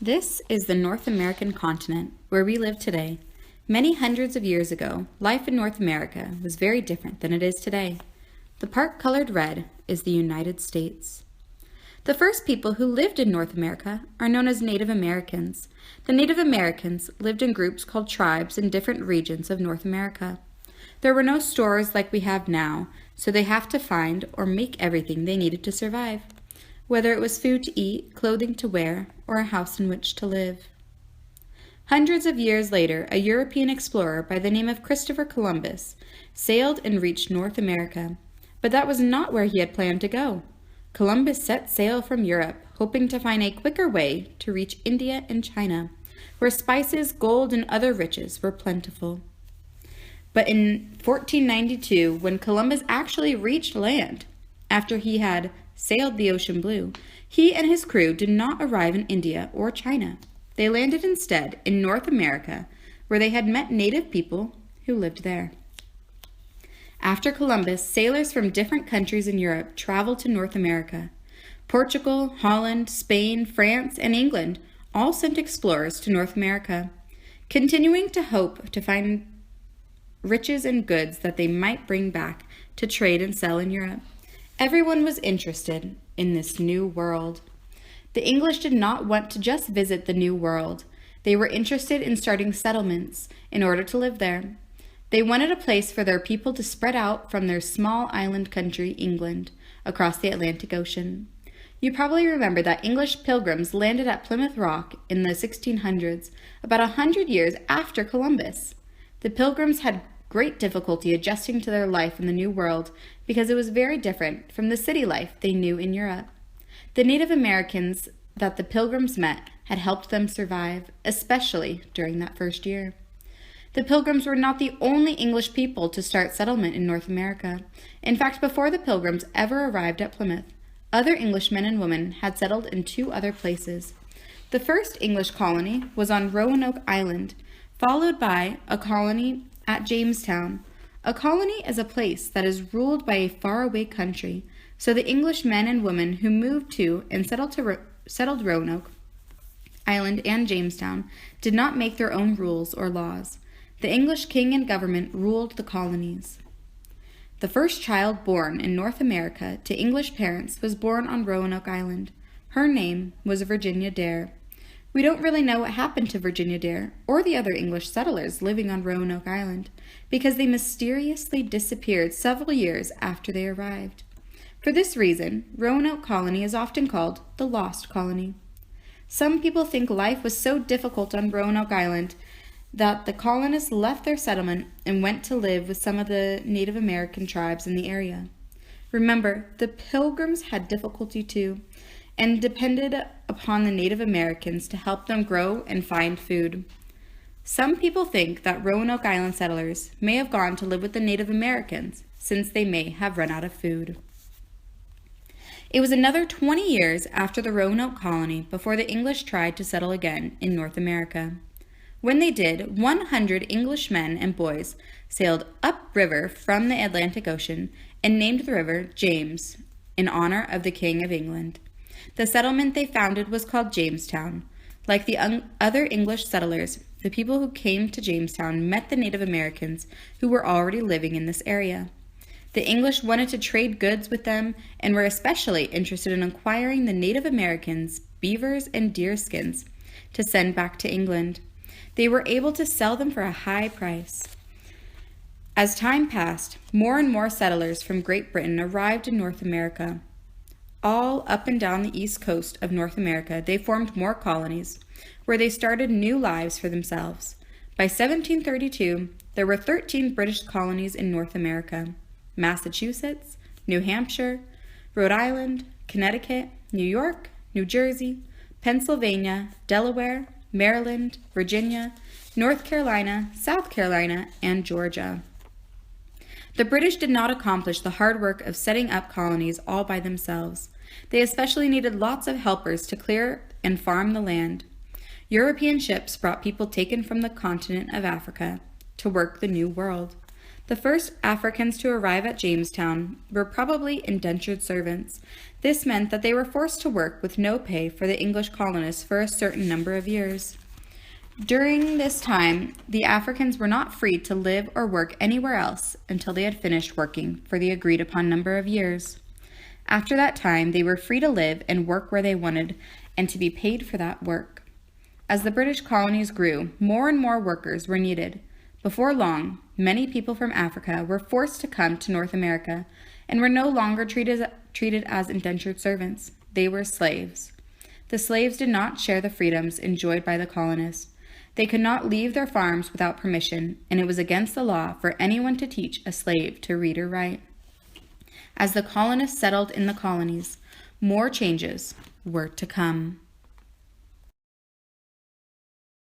This is the North American continent, where we live today. Many hundreds of years ago, life in North America was very different than it is today. The part colored red is the United States. The first people who lived in North America are known as Native Americans. The Native Americans lived in groups called tribes in different regions of North America. There were no stores like we have now, so they have to find or make everything they needed to survive, whether it was food to eat, clothing to wear, or a house in which to live. Hundreds of years later, a European explorer by the name of Christopher Columbus sailed and reached North America, but that was not where he had planned to go. Columbus set sail from Europe, hoping to find a quicker way to reach India and China, where spices, gold, and other riches were plentiful. But in 1492, when Columbus actually reached land, after he had sailed the ocean blue, he and his crew did not arrive in India or China. They landed instead in North America, where they had met native people who lived there. After Columbus, sailors from different countries in Europe traveled to North America. Portugal, Holland, Spain, France, and England all sent explorers to North America, continuing to hope to find riches and goods that they might bring back to trade and sell in Europe. Everyone was interested in this new world. The English did not want to just visit the new world. They were interested in starting settlements in order to live there. They wanted a place for their people to spread out from their small island country, England, across the Atlantic Ocean. You probably remember that English pilgrims landed at Plymouth Rock in the 1600s, about 100 years after Columbus. The pilgrims had great difficulty adjusting to their life in the New World because it was very different from the city life they knew in Europe. The Native Americans that the pilgrims met had helped them survive, especially during that first year. The pilgrims were not the only English people to start settlement in North America. In fact, before the pilgrims ever arrived at Plymouth, other English men and women had settled in two other places. The first English colony was on Roanoke Island, followed by a colony at Jamestown. A colony is a place that is ruled by a faraway country, so the English men and women who moved to and settled Roanoke Island and Jamestown did not make their own rules or laws. The English king and government ruled the colonies. The first child born in North America to English parents was born on Roanoke Island. Her name was Virginia Dare. We don't really know what happened to Virginia Dare or the other English settlers living on Roanoke Island because they mysteriously disappeared several years after they arrived. For this reason, Roanoke Colony is often called the Lost Colony. Some people think life was so difficult on Roanoke Island that the colonists left their settlement and went to live with some of the Native American tribes in the area. Remember, the Pilgrims had difficulty too, and depended upon the Native Americans to help them grow and find food. Some people think that Roanoke Island settlers may have gone to live with the Native Americans, since they may have run out of food. It was another 20 years after the Roanoke colony before the English tried to settle again in North America. When they did, 100 English men and boys sailed upriver from the Atlantic Ocean and named the river James in honor of the King of England. The settlement they founded was called Jamestown. Like the other English settlers, the people who came to Jamestown met the Native Americans who were already living in this area. The English wanted to trade goods with them and were especially interested in acquiring the Native Americans' beavers and deer skins to send back to England. They were able to sell them for a high price. As time passed, more and more settlers from Great Britain arrived in North America. All up and down the east coast of North America, they formed more colonies, where they started new lives for themselves. By 1732, there were 13 British colonies in North America: Massachusetts, New Hampshire, Rhode Island, Connecticut, New York, New Jersey, Pennsylvania, Delaware, Maryland, Virginia, North Carolina, South Carolina, and Georgia. The British did not accomplish the hard work of setting up colonies all by themselves. They especially needed lots of helpers to clear and farm the land. European ships brought people taken from the continent of Africa to work the New World. The first Africans to arrive at Jamestown were probably indentured servants. This meant that they were forced to work with no pay for the English colonists for a certain number of years. During this time, the Africans were not free to live or work anywhere else until they had finished working for the agreed upon number of years. After that time, they were free to live and work where they wanted and to be paid for that work. As the British colonies grew, more and more workers were needed. Before long, many people from Africa were forced to come to North America and were no longer treated as indentured servants. They were slaves. The slaves did not share the freedoms enjoyed by the colonists. They could not leave their farms without permission, and it was against the law for anyone to teach a slave to read or write. As the colonists settled in the colonies, more changes were to come.